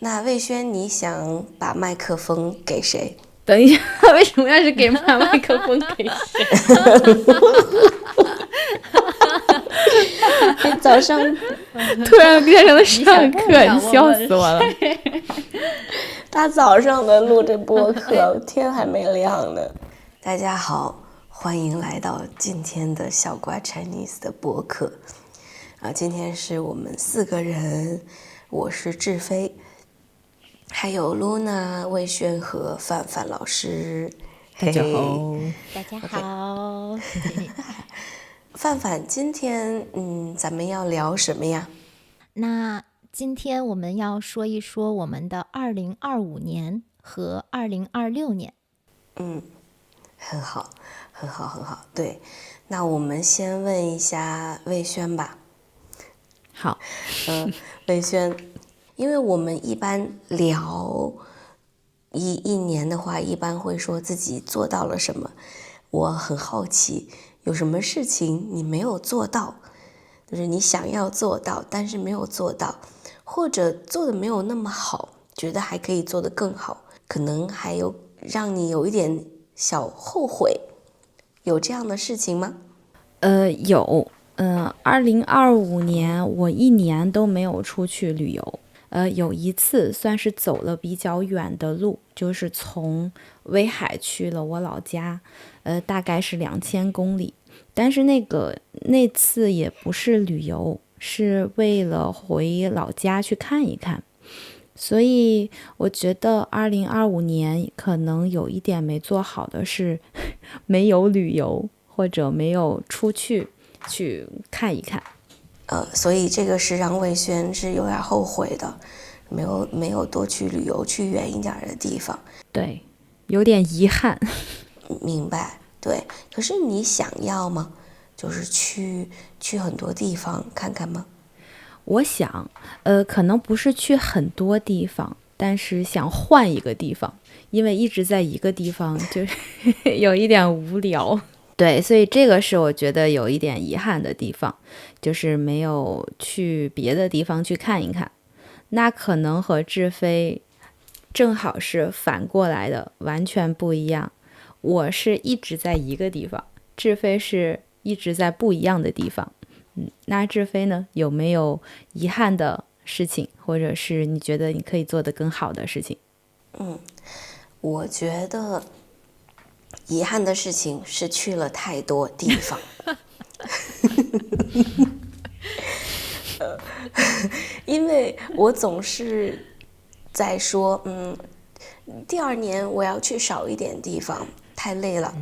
那魏轩，你想把麦克风给谁？等一下，为什么要是给把麦克风给谁？早上突然变成了上课，你笑死我了。大早上的录着播客，天还没亮呢。大家好，欢迎来到今天的小瓜 Chinese 的播客。今天是我们4个人，我是志飞，还有 Luna、魏轩和范范老师。大家好，大家好。范范，今天咱们要聊什么呀？那今天我们要说一说我们的2025年和2026年。很好，很好，很好。对，那我们先问一下魏轩吧。好，魏轩，因为我们一般聊一年的话，一般会说自己做到了什么。我很好奇，有什么事情你没有做到，就是你想要做到，但是没有做到，或者做的没有那么好，觉得还可以做得更好，可能还有让你有一点小后悔，有这样的事情吗？有，2025年我一年都没有出去旅游。有一次算是走了比较远的路，就是从威海去了我老家，大概是2000公里。但是那次也不是旅游，是为了回老家去看一看。所以我觉得2025年可能有一点没做好的是没有旅游，或者没有出去看一看。所以这个是让魏轩是有点后悔的，没有多去旅游，去远一点的地方。对，有点遗憾。明白，对。可是你想要吗？就是去很多地方看看吗？我想，可能不是去很多地方，但是想换一个地方，因为一直在一个地方就是有一点无聊。对，所以这个是我觉得有一点遗憾的地方，就是没有去别的地方去看一看。那可能和志飞正好是反过来的，完全不一样。我是一直在一个地方，志飞是一直在不一样的地方。那志飞呢，有没有遗憾的事情，或者是你觉得你可以做得更好的事情？我觉得遗憾的事情是去了太多地方。因为我总是在说，第2年我要去少一点地方，太累了。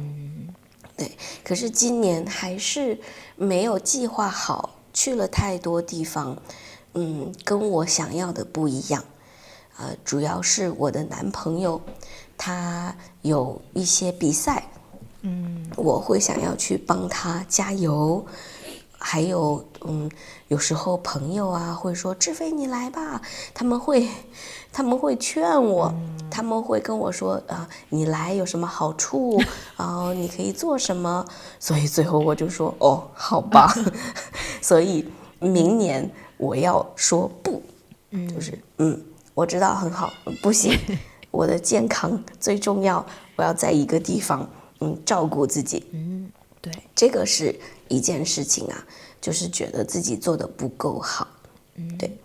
对，可是今年还是没有计划好，去了太多地方，跟我想要的不一样。主要是我的男朋友，他有一些比赛，我会想要去帮他加油。还有，有时候朋友啊会说志飞你来吧，他们会劝我，他们会跟我说你来有什么好处你可以做什么，所以最后我就说好吧。所以明年我要说不，就是我知道很好，不行，我的健康最重要，我要在一个地方照顾自己。对，这个是一件事情啊，就是觉得自己做的不够好。对，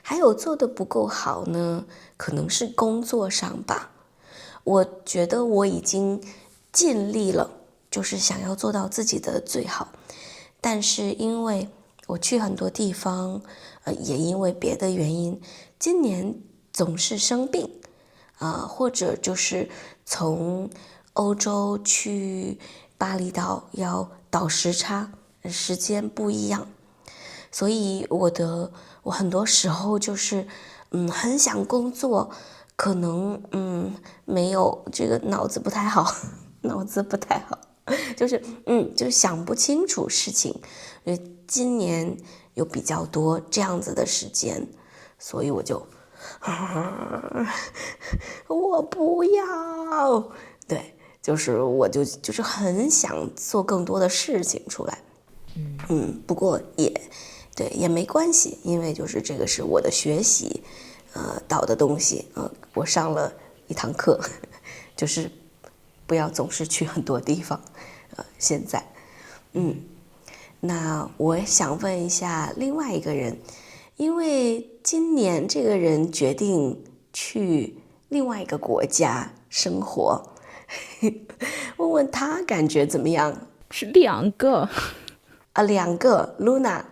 还有做的不够好呢，可能是工作上吧。我觉得我已经尽力了，就是想要做到自己的最好，但是因为我去很多地方，也因为别的原因，今年总是生病或者就是从欧洲去巴厘岛要倒时差，时间不一样，所以我很多时候就是很想工作，可能没有这个脑子不太好，就是就想不清楚事情。因为今年有比较多这样子的时间，所以我就我不要，对，就是我就是很想做更多的事情出来。不过也没关系，因为就是这个是我的学习，导的东西，我上了一堂课，就是不要总是去很多地方。现在，那我想问一下另外一个人，因为今年这个人决定去另外一个国家生活，问问他感觉怎么样？是2个啊，2个 Luna。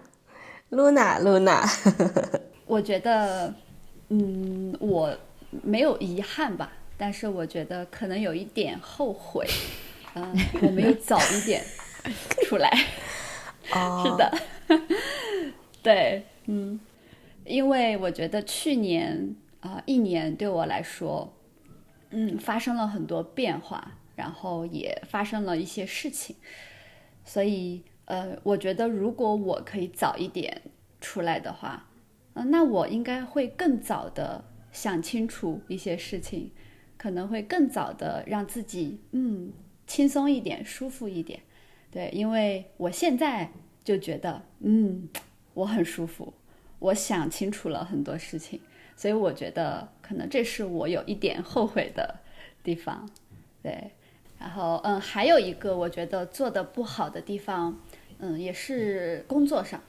我觉得，我没有遗憾吧，但是我觉得可能有一点后悔，我没有早一点出来。是的，对，因为我觉得去年1年对我来说，发生了很多变化，然后也发生了一些事情，所以我觉得如果我可以早一点出来的话，那我应该会更早的想清楚一些事情，可能会更早的让自己轻松一点，舒服一点。对，因为我现在就觉得我很舒服，我想清楚了很多事情，所以我觉得可能这是我有一点后悔的地方。对，然后还有一个我觉得做的不好的地方，也是工作上，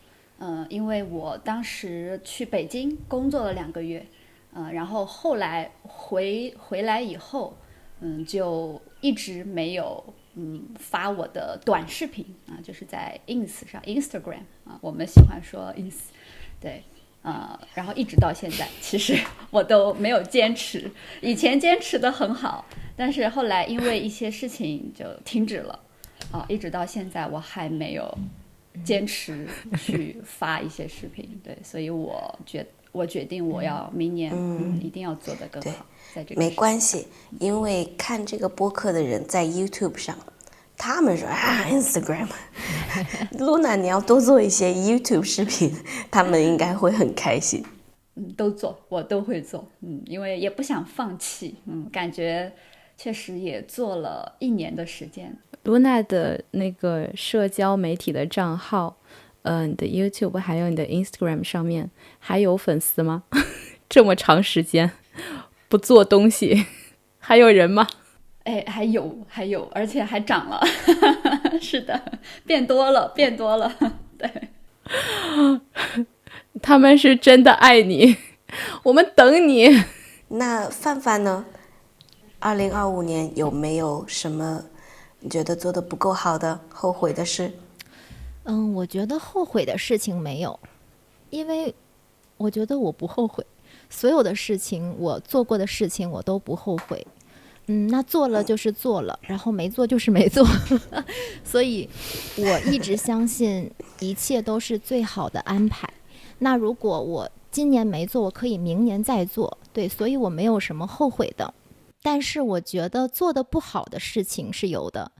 因为我当时去北京工作了2个月，然后后来回来以后，就一直没有发我的短视频啊，就是在 Instagram 啊，我们喜欢说 ins， 对。然后一直到现在，其实我都没有坚持。以前坚持的很好，但是后来因为一些事情就停止了。一直到现在我还没有坚持去发一些视频。对，所以我决定我要明年一定要做得更好。在这个没关系，因为看这个播客的人在 YouTube 上。他们说Instagram ，Luna 你要多做一些 YouTube 视频，他们应该会很开心。都做，我都会做，因为也不想放弃，感觉确实也做了1年的时间。Luna 的那个社交媒体的账号，你的 YouTube 还有你的 Instagram 上面还有粉丝吗？这么长时间不做东西，还有人吗？还有，而且还涨了。是的，变多了。对，他们是真的爱你，我们等你。那范范呢？2025年有没有什么你觉得做的不够好的、后悔的事？我觉得后悔的事情没有，因为我觉得我不后悔，所有的事情我做过的事情我都不后悔。那做了就是做了，然后没做就是没做。所以我一直相信一切都是最好的安排。那如果我今年没做，我可以明年再做。对，所以我没有什么后悔的。但是我觉得做的不好的事情是有的。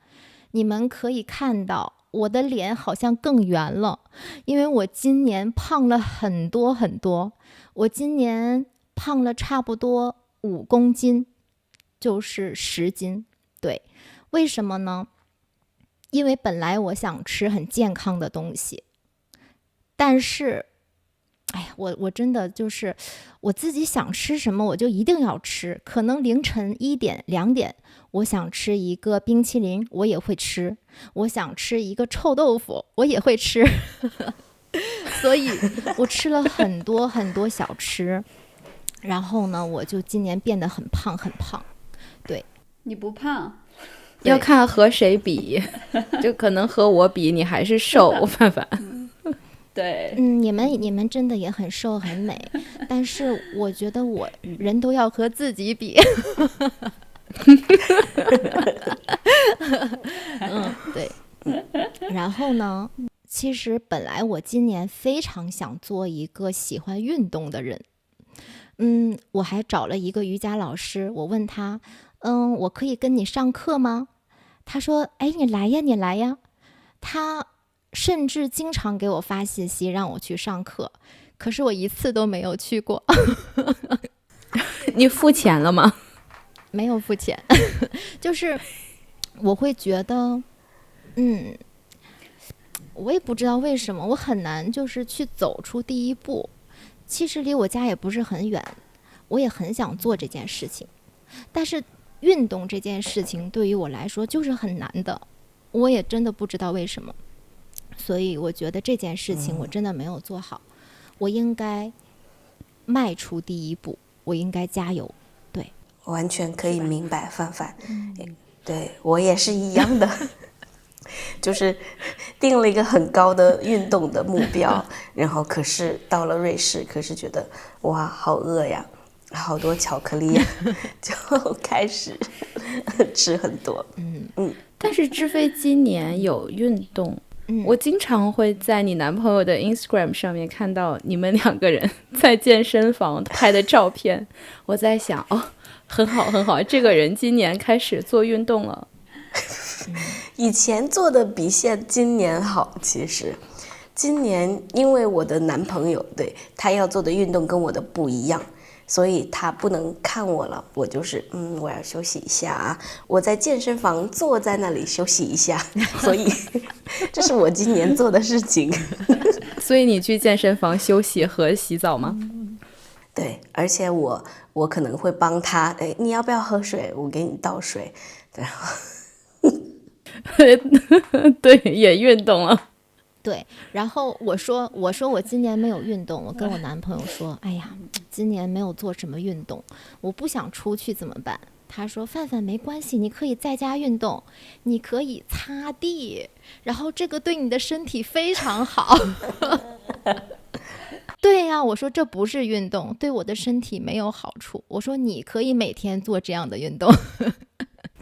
你们可以看到我的脸好像更圆了，因为我今年胖了很多很多。我今年胖了差不多5公斤，就是10斤。对，为什么呢？因为本来我想吃很健康的东西，但是我真的就是我自己想吃什么我就一定要吃，可能凌晨1点2点我想吃一个冰淇淋我也会吃，我想吃一个臭豆腐我也会吃。所以我吃了很多很多小吃，然后呢我就今年变得很胖很胖。对，你不胖，要看和谁比，就可能和我比你还是瘦，范范。对，你们真的也很瘦很美，但是我觉得我人都要和自己比。对。然后呢，其实本来我今年非常想做一个喜欢运动的人。我还找了一个瑜伽老师，我问他，我可以跟你上课吗？他说，你来呀，你来呀。他甚至经常给我发信息让我去上课，可是我一次都没有去过。你付钱了吗？没有付钱。就是我会觉得我也不知道为什么我很难就是去走出第一步。其实离我家也不是很远，我也很想做这件事情，但是运动这件事情对于我来说就是很难的，我也真的不知道为什么。所以我觉得这件事情我真的没有做好，我应该迈出第一步，我应该加油。对，完全可以明白范范，对我也是一样的，就是定了一个很高的运动的目标，然后可是到了瑞士，可是觉得哇好饿呀，好多巧克力呀，就开始吃很多。但是志飞今年有运动，我经常会在你男朋友的 Instagram 上面看到你们2个人在健身房拍的照片，我在想很好很好，这个人今年开始做运动了。以前做的比今年好，其实今年因为我的男朋友对他要做的运动跟我的不一样，所以他不能看我了，我就是我要休息一下啊，我在健身房坐在那里休息一下，所以这是我今年做的事情。所以你去健身房休息和洗澡吗？对，而且我可能会帮他，你要不要喝水？我给你倒水，然后对，也运动了。对，然后我说我今年没有运动，我跟我男朋友说，哎呀，今年没有做什么运动，我不想出去怎么办？他说范范没关系，你可以在家运动，你可以擦地，然后这个对你的身体非常好。对呀，我说这不是运动，对我的身体没有好处。我说你可以每天做这样的运动。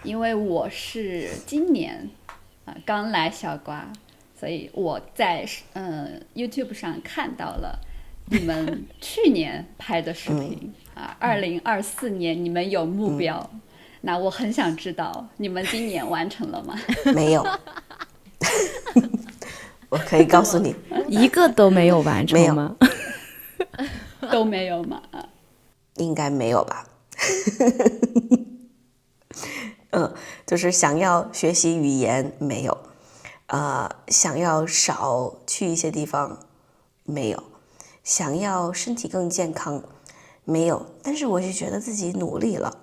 因为我是今年刚来小瓜，所以我在YouTube 上看到了你们去年拍的视频2024年你们有目标，那我很想知道你们今年完成了吗？没有。我可以告诉你，一个都没有完成吗？都没有吗？应该没有吧。就是想要学习语言没有，想要少去一些地方没有，想要身体更健康没有，但是我就觉得自己努力了，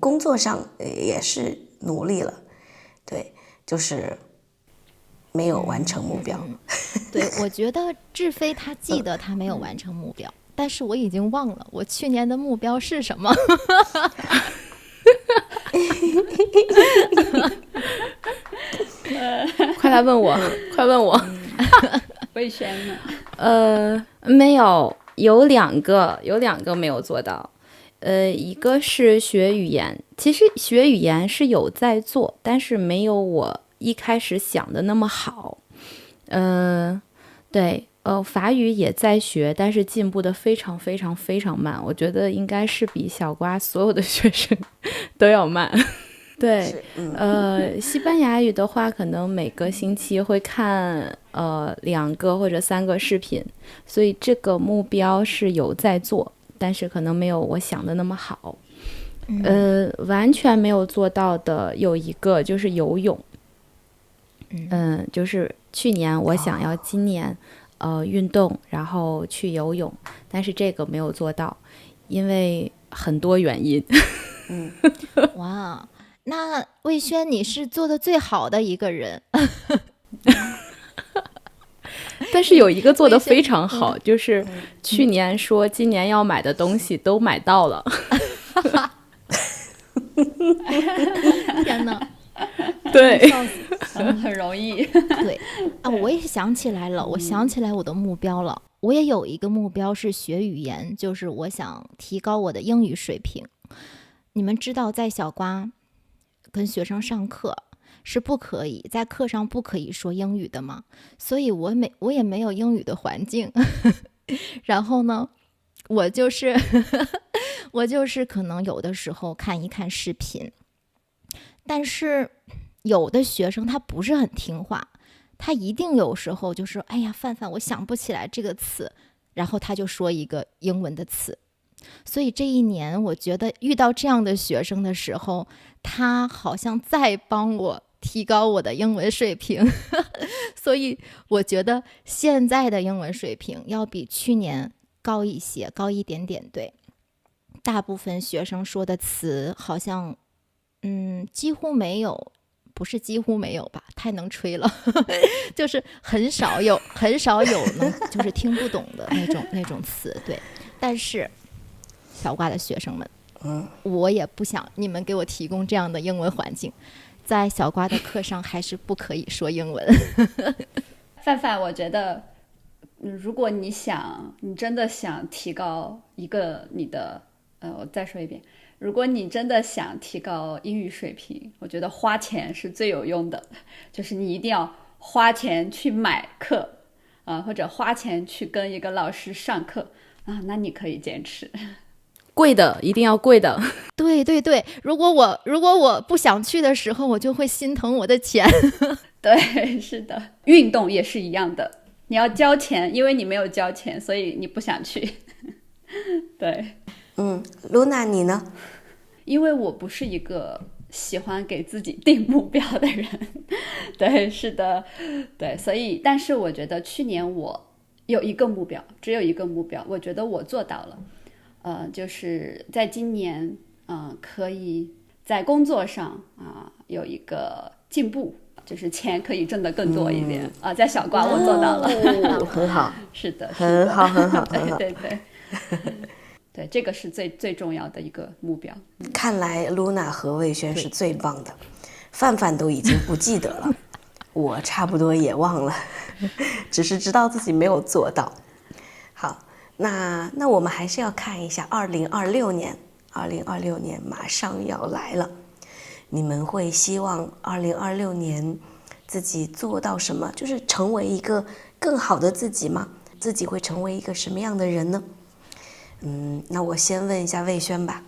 工作上也是努力了，对，就是没有完成目标。对，我觉得志飞他记得他没有完成目标，但是我已经忘了我去年的目标是什么。快来问我，快问我。魏轩呢？没有，有两个没有做到。一个是学语言，其实学语言是有在做，但是没有我一开始想的那么好。对，法语也在学，但是进步的非常非常非常慢，我觉得应该是比小瓜所有的学生都要慢。对，西班牙语的话，可能每个星期会看2个或者3个视频，所以这个目标是有在做，但是可能没有我想的那么好。完全没有做到的有一个就是游泳。就是去年我想要今年运动，然后去游泳，但是这个没有做到，因为很多原因。哇，那魏轩你是做的最好的一个人。但是有一个做的非常好，就是去年说今年要买的东西都买到了。天哪！对，很容易。对啊，我也想起来了，我想起来我的目标了。我也有一个目标是学语言，就是我想提高我的英语水平。你们知道，在小瓜跟学生上课是不可以在课上不可以说英语的吗？所以我也没有英语的环境。然后呢，我就是可能有的时候看一看视频。但是有的学生他不是很听话，他一定有时候就说，哎呀范范我想不起来这个词，然后他就说一个英文的词。所以这一年我觉得遇到这样的学生的时候，他好像在帮我提高我的英文水平。所以我觉得现在的英文水平要比去年高一些，高一点点。对，大部分学生说的词好像几乎没有，不是几乎没有吧，太能吹了就是很少有能就是听不懂的那种词。对，但是小瓜的学生们，我也不想你们给我提供这样的英文环境，在小瓜的课上还是不可以说英文范范，我觉得如果你真的想提高一个你的我再说一遍，如果你真的想提高英语水平，我觉得花钱是最有用的，就是你一定要花钱去买课或者花钱去跟一个老师上课那你可以坚持。贵的一定要贵的。对对对，如果我不想去的时候，我就会心疼我的钱对，是的，运动也是一样的，你要交钱，因为你没有交钱，所以你不想去对。露娜你呢？因为我不是一个喜欢给自己定目标的人对，是的，对，所以但是我觉得去年我有一个目标，只有一个目标，我觉得我做到了就是在今年可以在工作上有一个进步，就是钱可以挣得更多一点在小瓜我做到了很好是的，很好很好很好对对对对，这个是最重要的一个目标。看来露娜和魏轩是最棒的，范范都已经不记得了我差不多也忘了只是知道自己没有做到。好，那我们还是要看一下2026年马上要来了，你们会希望2026年自己做到什么？就是成为一个更好的自己吗？自己会成为一个什么样的人呢？那我先问一下魏轩吧。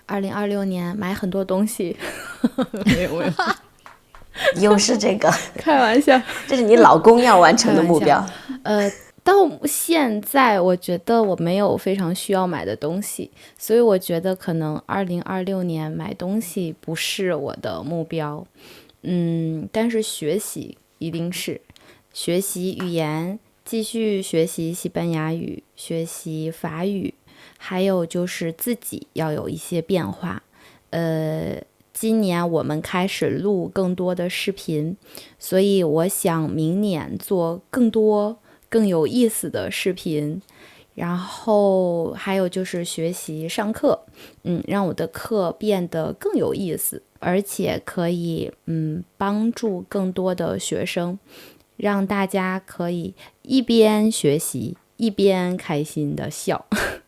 2026年买很多东西没有又是这个开玩笑，这是你老公要完成的目标。到现在我觉得我没有非常需要买的东西，所以我觉得可能2026年买东西不是我的目标。但是学习一定是学习语言，继续学习西班牙语，学习法语，还有就是自己要有一些变化。今年我们开始录更多的视频，所以我想明年做更多更有意思的视频。然后还有就是学习上课，让我的课变得更有意思，而且可以帮助更多的学生，让大家可以一边学习一边开心的笑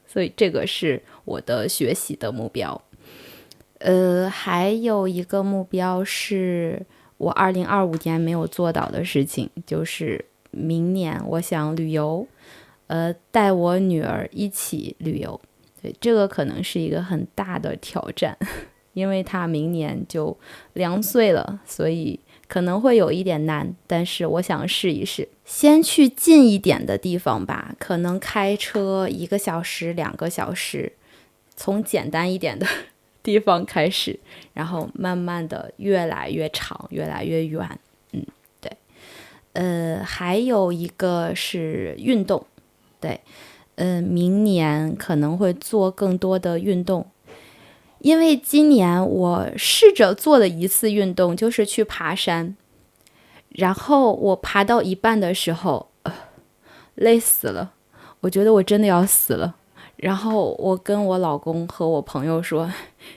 所以这个是我的学习的目标。还有一个目标是我2025年没有做到的事情，就是明年我想旅游，带我女儿一起旅游。对，这个可能是一个很大的挑战，因为她明年就2岁了，所以可能会有一点难，但是我想试一试。先去近一点的地方吧，可能开车1个小时、2个小时，从简单一点的地方开始，然后慢慢的越来越长，越来越远。对。还有一个是运动，对，明年可能会做更多的运动，因为今年我试着做了一次运动，就是去爬山，然后我爬到一半的时候，累死了，我觉得我真的要死了。然后我跟我老公和我朋友说，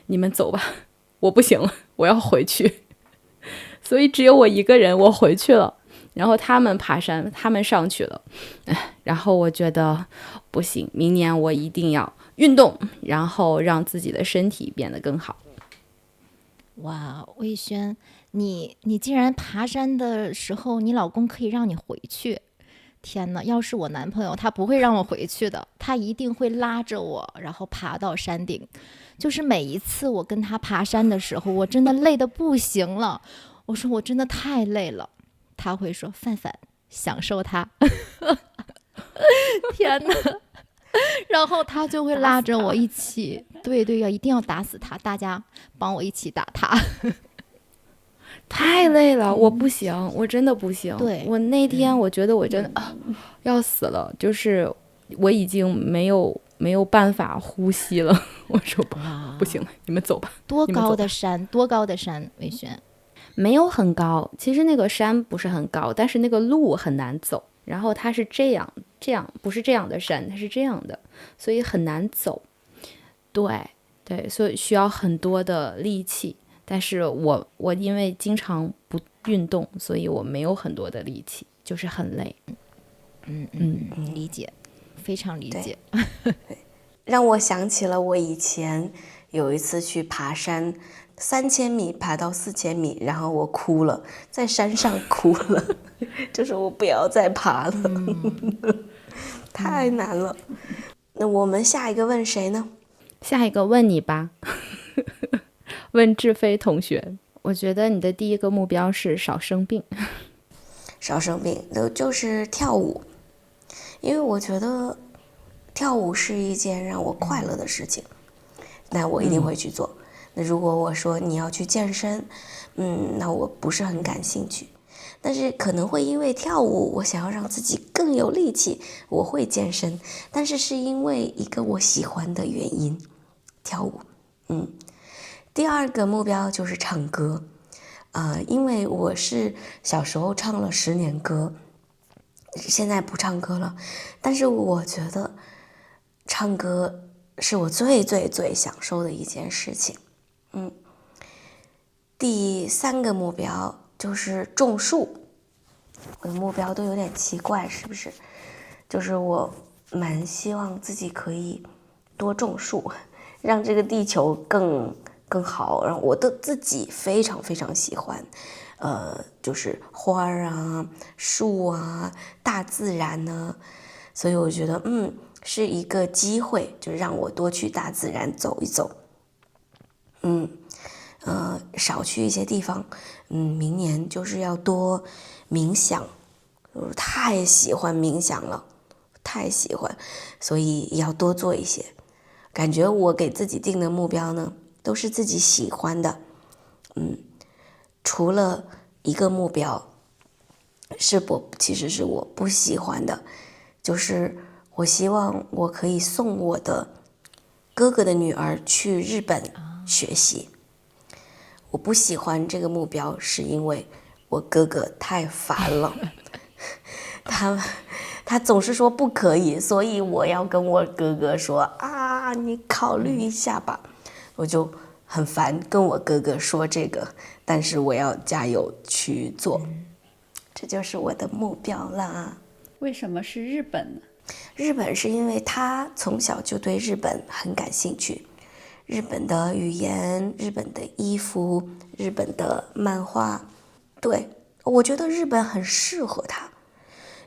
你们走吧，我不行了，我要回去。所以只有我一个人，我回去了。然后他们爬山，他们上去了。然后我觉得不行，明年我一定要运动，然后让自己的身体变得更好。哇，魏轩，你竟然爬山的时候，你老公可以让你回去。天哪，要是我男朋友，他不会让我回去的，他一定会拉着我，然后爬到山顶。就是每一次我跟他爬山的时候，我真的累得不行了，我说我真的太累了，他会说范范享受它天哪，然后他就会拉着我一起，对，一定要打死他，大家帮我一起打他太累了，我不行，我真的不行。对，我那天我觉得我真的要死了，就是我已经没有没有办法呼吸了。我说不行了，你们走吧。多高的你们走吧山？多高的山？魏轩，没有很高，其实那个山不是很高，但是那个路很难走。然后它是这样，不是这样的山，它是这样的，所以很难走。对，所以需要很多的力气。但是我因为经常不运动，所以我没有很多的力气，就是很累。理解，非常理解。让我想起了我以前有一次去爬山，3000米爬到4000米，然后我哭了，在山上哭了，就是我不要再爬了，太难了。那我们下一个问谁呢？下一个问你吧，问志飞同学。我觉得你的第一个目标是少生病。少生病，就是跳舞，因为我觉得跳舞是一件让我快乐的事情，那我一定会去做。那如果我说你要去健身，那我不是很感兴趣。但是可能会因为跳舞，我想要让自己更有力气，我会健身，但是是因为一个我喜欢的原因，跳舞。第二个目标就是唱歌，因为我是小时候唱了10年歌，现在不唱歌了，但是我觉得唱歌是我最最最享受的一件事情。第三个目标就是种树。我的目标都有点奇怪，是不是？就是我蛮希望自己可以多种树，让这个地球更好。然后我的自己非常非常喜欢，就是花啊、树啊、大自然呢，所以我觉得是一个机会，就让我多去大自然走一走。少去一些地方。明年就是要多冥想，我太喜欢冥想了，太喜欢，所以要多做一些。感觉我给自己定的目标呢，都是自己喜欢的。除了一个目标其实是我不喜欢的，就是我希望我可以送我的哥哥的女儿去日本学习。我不喜欢这个目标，是因为我哥哥太烦了，他总是说不可以，所以我要跟我哥哥说啊，你考虑一下吧。我就很烦跟我哥哥说这个，但是我要加油去做，这就是我的目标啦。为什么是日本呢？日本是因为他从小就对日本很感兴趣。日本的语言、日本的衣服、日本的漫画，对，我觉得日本很适合他，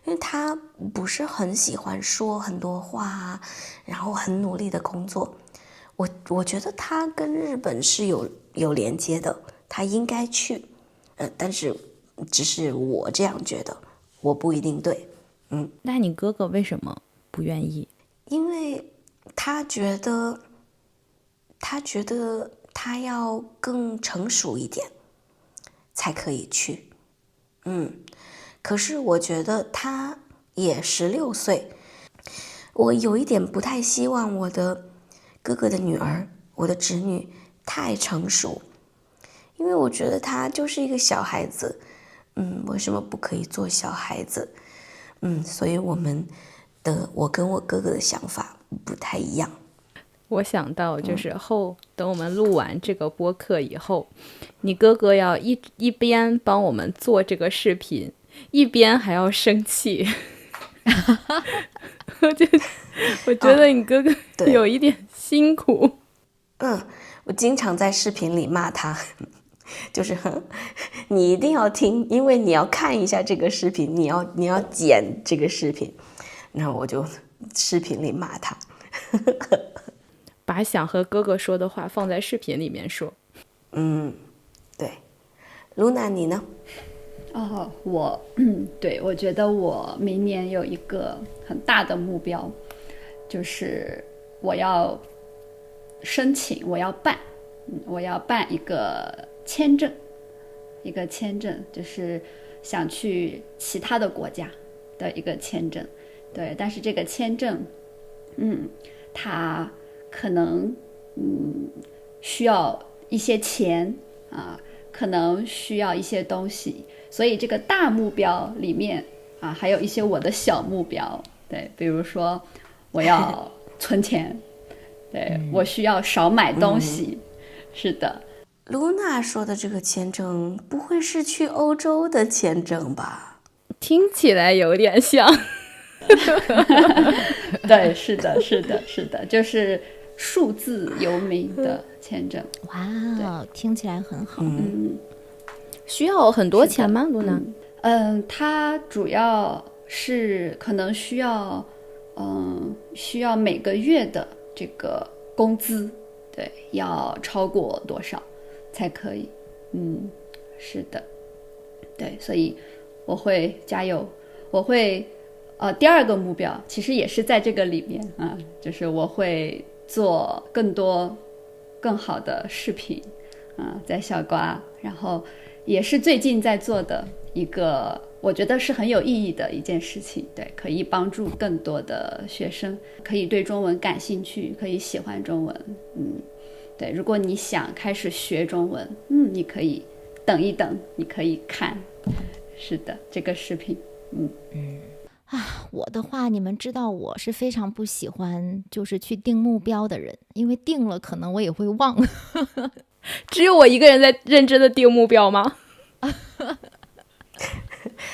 因为他不是很喜欢说很多话，然后很努力的工作。我觉得他跟日本是有连接的，他应该去，但是只是我这样觉得，我不一定对。那你哥哥为什么不愿意？因为他觉得他要更成熟一点才可以去。可是我觉得他也16岁，我有一点不太希望我的哥哥的女儿，我的侄女太成熟，因为我觉得他就是一个小孩子。为什么不可以做小孩子？所以我跟我哥哥的想法不太一样。我想到就是等我们录完这个播客以后，你哥哥要一边帮我们做这个视频，一边还要生气。我觉得你哥哥有一点辛苦。我经常在视频里骂他，就是你一定要听，因为你要看一下这个视频，你要剪这个视频，然后我就视频里骂他。把想和哥哥说的话放在视频里面说。对。露娜，你呢？对，我觉得我明年有一个很大的目标，就是我要申请，我要办一个签证，就是想去其他的国家的一个签证。对，但是这个签证，他可能需要一些钱啊，可能需要一些东西，所以这个大目标里面啊，还有一些我的小目标，对，比如说我要存钱，对，我需要少买东西，是的。露娜说的这个签证不会是去欧洲的签证吧？听起来有点像。对，是的，是的，是的，就是数字游民的签证。哇，听起来很好。需要很多钱吗，露娜？它主要是可能需要每个月的这个工资，对，要超过多少才可以。是的，对，所以我会加油，我会第二个目标其实也是在这个里面啊，就是我会做更多更好的视频在小瓜，然后也是最近在做的一个我觉得是很有意义的一件事情，对，可以帮助更多的学生可以对中文感兴趣，可以喜欢中文。对，如果你想开始学中文，你可以等一等，你可以看，是的，这个视频。我的话，你们知道我是非常不喜欢就是去定目标的人，因为定了可能我也会忘。只有我一个人在认真的定目标吗？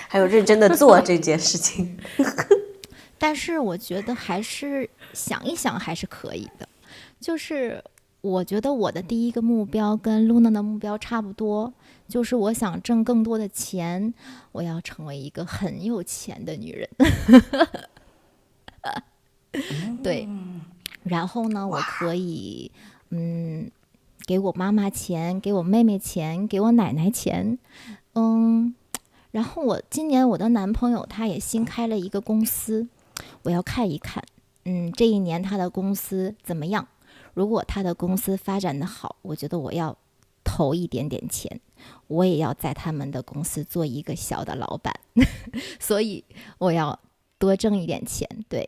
还有认真的做这件事情。但是我觉得还是想一想还是可以的，就是我觉得我的第一个目标跟露娜的目标差不多，就是我想挣更多的钱，我要成为一个很有钱的女人。对，然后呢，我可以给我妈妈钱，给我妹妹钱，给我奶奶钱。然后今年我的男朋友他也新开了一个公司，我要看一看这一年他的公司怎么样。如果他的公司发展的好，我觉得我要投一点点钱，我也要在他们的公司做一个小的老板。所以我要多挣一点钱。对，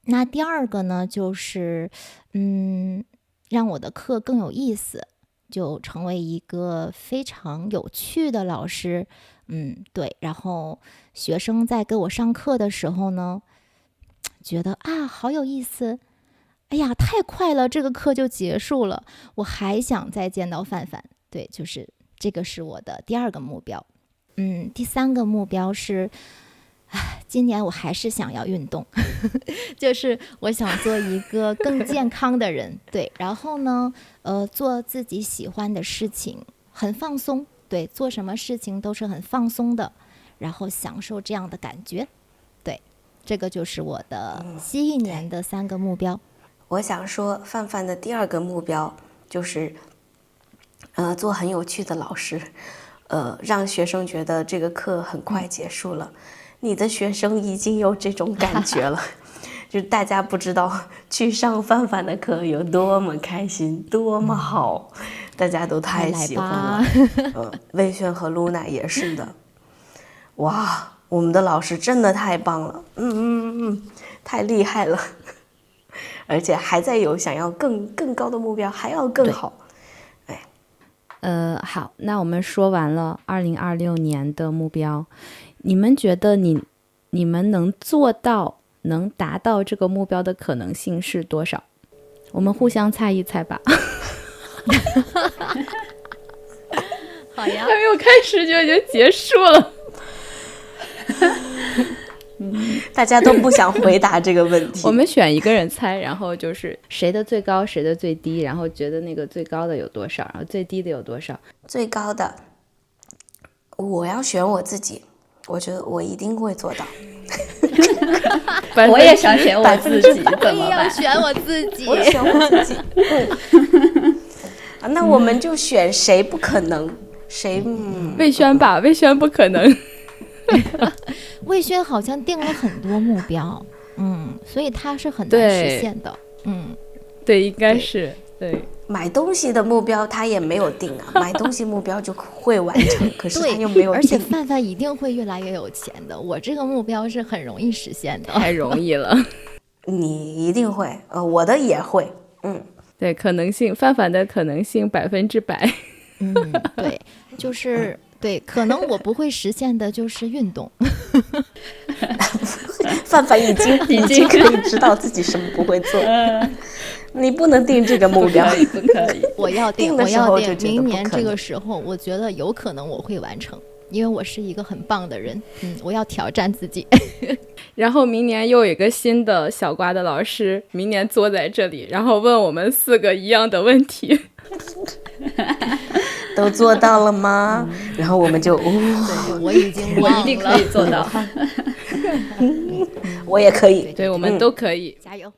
那第二个呢，就是让我的课更有意思，就成为一个非常有趣的老师。对，然后学生在给我上课的时候呢，觉得好有意思，哎呀，太快了，这个课就结束了，我还想再见到范范。对，就是这个是我的第二个目标。第三个目标是今年我还是想要运动。就是我想做一个更健康的人。对，然后呢做自己喜欢的事情，很放松。对，做什么事情都是很放松的，然后享受这样的感觉。对，这个就是我的新一年的3个目标。我想说，范范的第二个目标就是做很有趣的老师，让学生觉得这个课很快结束了。你的学生已经有这种感觉了。就是大家不知道去上范范的课有多么开心，多么好，大家都太喜欢了。魏轩和露娜也是的。哇，我们的老师真的太棒了，太厉害了，而且还在有想要更高的目标，还要更好。好，那我们说完了2026年的目标，你们觉得你们能做到？能达到这个目标的可能性是多少？我们互相猜一猜吧。好呀，还没有开始就已经结束了。大家都不想回答这个问题。我们选一个人猜，然后就是谁的最高，谁的最低，然后觉得那个最高的有多少，然后最低的有多少。最高的，我要选我自己，我觉得我一定会做到。我也想选我自己，怎么办？我也要选我自己。我选我自己。那我们就选谁不可能？谁？魏轩吧，魏轩不可能。魏轩好像定了很多目标，所以他是很难实现的。对，应该是对。买东西的目标他也没有定啊，买东西目标就会完成，可是他又没有定。而且范范一定会越来越有钱的，我这个目标是很容易实现的，太容易了。你一定会，我的也会，对，可能性，范范的可能性100%。对，就是对，可能我不会实现的就是运动。范范已经可以知道自己什么不会做，你不能定这个目标，不可以。我要定，定的时候就觉得明年这不可能个时候，我觉得有可能我会完成，因为我是一个很棒的人。我要挑战自己。然后明年又有一个新的小瓜的老师，明年坐在这里，然后问我们4个一样的问题。都做到了吗？然后我们就，对，我已经我一定可以做到。我也可以，对，我们都可以。加油。